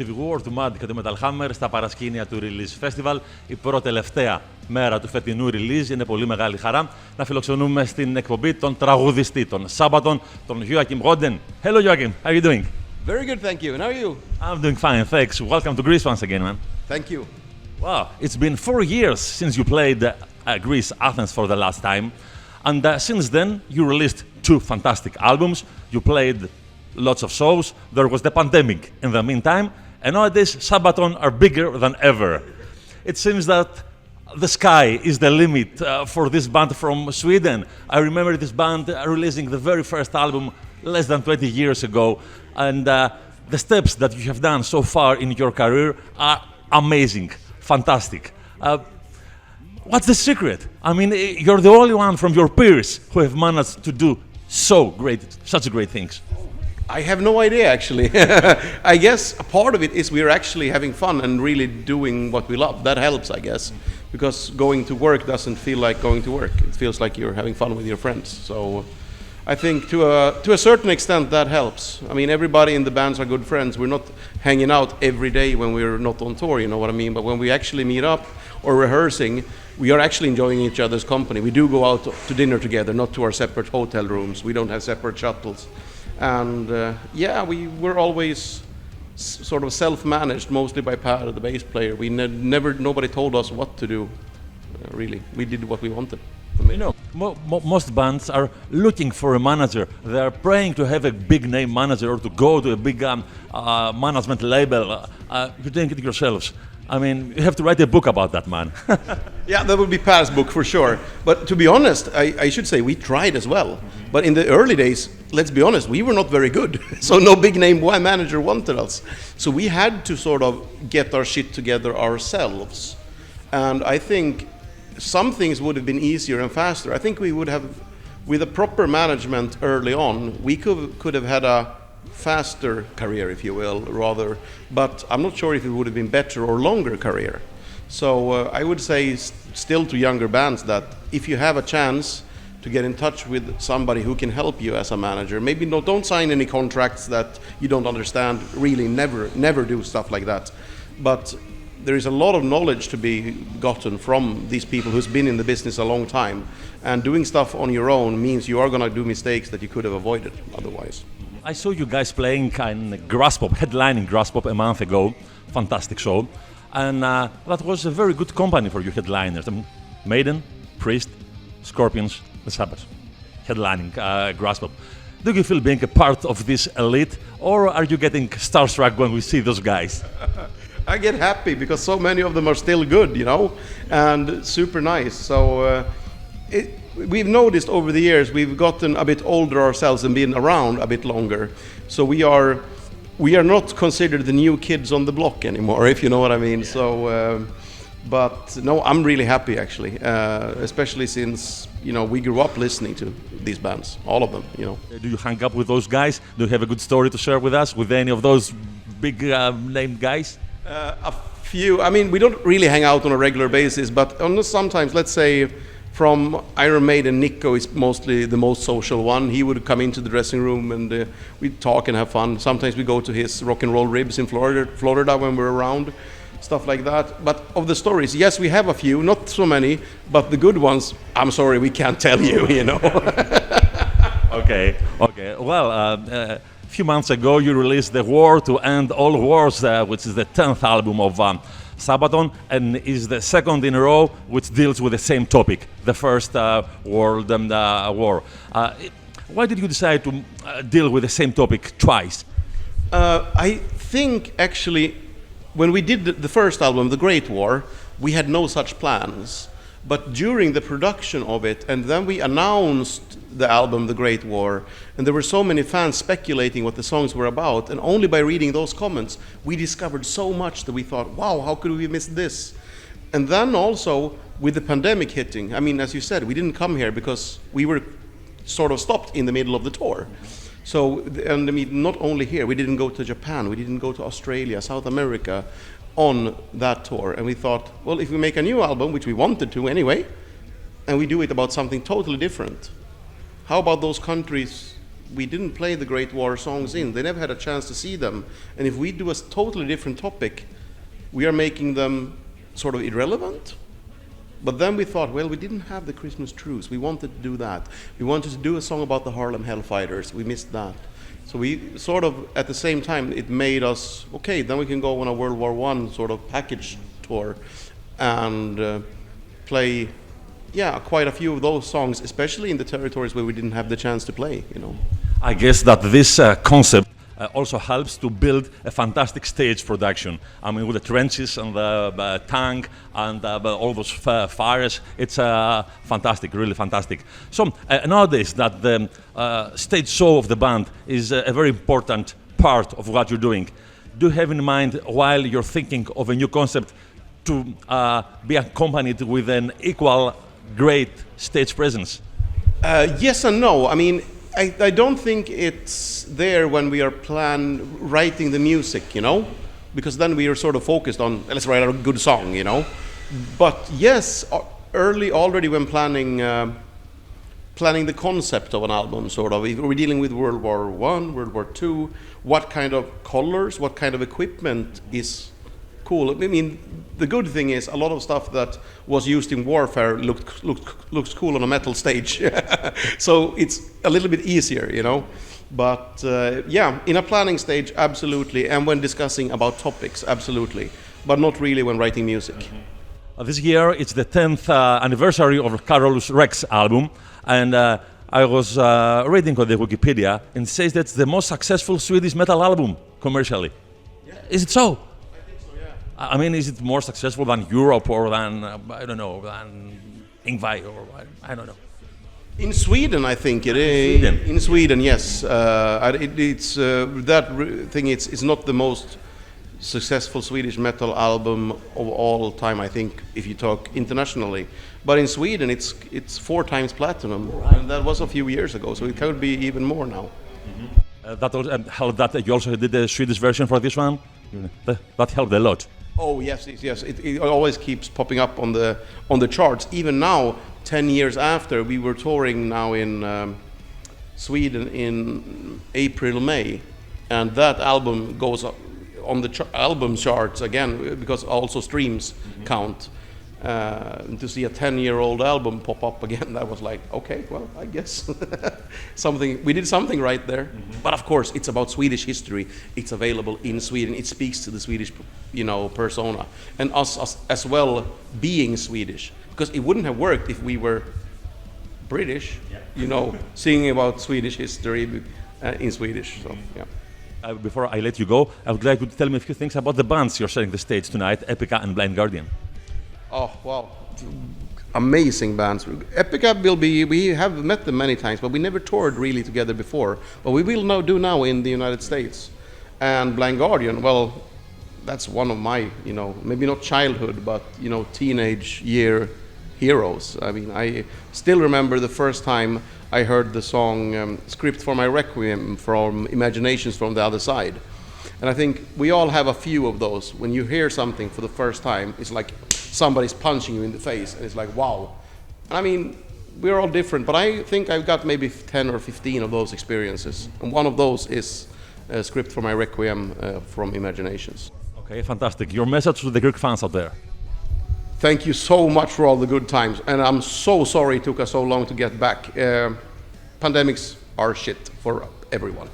Tvwar, του Mad και του Metal Hammer στα παρασκήνια του Release Festival. Η πρώτη-τελευταία μέρα του φετινού release. Είναι πολύ μεγάλη χαρά να φιλοξενούμε στην εκπομπή τον τραγουδιστή, τον Sabaton, τον Joakim Brodén. Hello Joakim, how are you doing? Very good, thank you. And how are you? I'm doing fine, thanks. Welcome to Greece once again, man. Thank you. Wow, it's been 4 years since you played Greece, Athens for the last time. And since then, you released 2 fantastic albums. You played lots of shows. There was the pandemic in the meantime. And nowadays, Sabaton are bigger than ever. It seems that the sky is the limit for this band from Sweden. I remember this band releasing the very first album less than 20 years ago. And the steps that you have done so far in your career are amazing, fantastic. What's the secret? I mean, you're the only one from your peers who have managed to do such great things. I have no idea, actually. I guess a part of it is we're actually having fun and really doing what we love. That helps, I guess, because going to work doesn't feel like going to work. It feels like you're having fun with your friends. So I think to a certain extent that helps. I mean, everybody in the bands are good friends. We're not hanging out every day when we're not on tour, you know what I mean? But when we actually meet up or rehearsing, we are actually enjoying each other's company. We do go out to dinner together, not to our separate hotel rooms. We don't have separate shuttles. And we're always sort of self-managed, mostly by Per, the bass player. Nobody told us what to do, really. We did what we wanted. You know, most bands are looking for a manager. They are praying to have a big name manager or to go to a big management label. You're doing it yourselves. I mean, you have to write a book about that, man. Yeah, that would be Per's book for sure. But to be honest, I should say we tried as well. But in the early days, let's be honest, we were not very good. So no big name manager wanted us. So we had to sort of get our shit together ourselves. And I think some things would have been easier and faster. I think we would have, with a proper management early on, we could have had a faster career, if you will, rather, but I'm not sure if it would have been better or longer career. So I would say still to younger bands that if you have a chance to get in touch with somebody who can help you as a manager, maybe don't sign any contracts that you don't understand, really never do stuff like that. But there is a lot of knowledge to be gotten from these people who's been in the business a long time, and doing stuff on your own means you are going to do mistakes that you could have avoided otherwise. I saw you guys playing in Graspop, headlining Graspop a month ago. Fantastic show. And that was a very good company for you headliners. I mean, Maiden, Priest, Scorpions, the Sabbath. Headlining Graspop. Do you feel being a part of this elite, or are you getting starstruck when we see those guys? I get happy because so many of them are still good, you know, and super nice. So we've noticed over the years we've gotten a bit older ourselves and been around a bit longer. So we are not considered the new kids on the block anymore, if you know what I mean. So, but no, I'm really happy actually, especially since we grew up listening to these bands, all of them. You know. Do you hang up with those guys? Do you have a good story to share with us with any of those big named guys? A few. I mean, we don't really hang out on a regular basis, but sometimes, let's say, from Iron Maiden, Nico is mostly the most social one. He would come into the dressing room and we'd talk and have fun. Sometimes we go to his rock and roll ribs in Florida when we're around, stuff like that. But of the stories, yes, we have a few, not so many, but the good ones, I'm sorry, we can't tell you, you know. Okay. Well, a few months ago, you released The War to End All Wars, which is the 10th album of Sabaton, and is the second in a row which deals with the same topic, the First World War. Why did you decide to deal with the same topic twice? I think actually when we did the first album, The Great War, we had no such plans. But during the production of it, and then we announced the album The Great War, and there were so many fans speculating what the songs were about, and only by reading those comments we discovered so much that we thought, wow, how could we miss this? And then also with the pandemic hitting, I mean, as you said, we didn't come here because we were sort of stopped in the middle of the tour. So, and I mean, not only here, we didn't go to Japan, we didn't go to Australia, South America on that tour. And we thought, well, if we make a new album, which we wanted to anyway, and we do it about something totally different, how about those countries we didn't play the Great War songs in. They never had a chance to see them. And if we do a totally different topic, we are making them sort of irrelevant. But then we thought, well, we didn't have the Christmas truce. We wanted to do that. We wanted to do a song about the Harlem Hellfighters. We missed that. So we sort of, at the same time, it made us, okay, then we can go on a World War I sort of package tour and play, quite a few of those songs, especially in the territories where we didn't have the chance to play, you know. I guess that this concept also helps to build a fantastic stage production. I mean, with the trenches and the tank and all those fires, it's fantastic, really fantastic. So nowadays, that the stage show of the band is a very important part of what you're doing. Do you have in mind, while you're thinking of a new concept, to be accompanied with an equal great stage presence? Yes and no. I mean, I don't think it's there when we are writing the music, you know, because then we are sort of focused on, let's write a good song, you know. But yes, already when planning the concept of an album, sort of, if we're dealing with World War I, World War II, what kind of colors, what kind of equipment is cool. I mean, the good thing is a lot of stuff that was used in warfare looks cool on a metal stage. So it's a little bit easier, you know. But in a planning stage, absolutely, and when discussing about topics, absolutely, but not really when writing music. This year it's the 10th anniversary of Carolus Rex album, and I was reading on the Wikipedia, and it says that's the most successful Swedish metal album commercially. Yeah. Is it so? I mean, is it more successful than Europe or than, I don't know, than Ingvar or I don't know? In Sweden, I think it is. In Sweden, yes. It's not the most successful Swedish metal album of all time, I think, if you talk internationally. But in Sweden, it's 4 times platinum, and that was a few years ago, so it could be even more now. Mm-hmm. That you also did the Swedish version for this one? That helped a lot. Oh yes. It always keeps popping up on the charts. Even now, 10 years after, we were touring now in Sweden in April, May, and that album goes up on the album charts again because also streams count. To see a 10-year-old album pop up again, that was like, okay, well, I guess we did something right there. Mm-hmm. But of course, it's about Swedish history. It's available in Sweden. It speaks to the Swedish, persona, and us as well being Swedish, because it wouldn't have worked if we were British, singing about Swedish history in Swedish. So, yeah. Before I let you go, I would like you to tell me a few things about the bands you're sharing the stage tonight, Epica and Blind Guardian. Oh, wow. Amazing bands. Epica we have met them many times, but we never toured really together before. But we will do now in the United States. And Blind Guardian, well, that's one of my, maybe not childhood, but, teenage year heroes. I mean, I still remember the first time I heard the song Script for My Requiem from Imaginations from the Other Side. And I think we all have a few of those. When you hear something for the first time, it's like somebody's punching you in the face, and it's like, wow. I mean, we're all different, but I think I've got maybe 10 or 15 of those experiences. And one of those is a Script for My Requiem from Imaginations. Okay, fantastic. Your message to the Greek fans out there. Thank you so much for all the good times. And I'm so sorry it took us so long to get back. Pandemics are shit for everyone.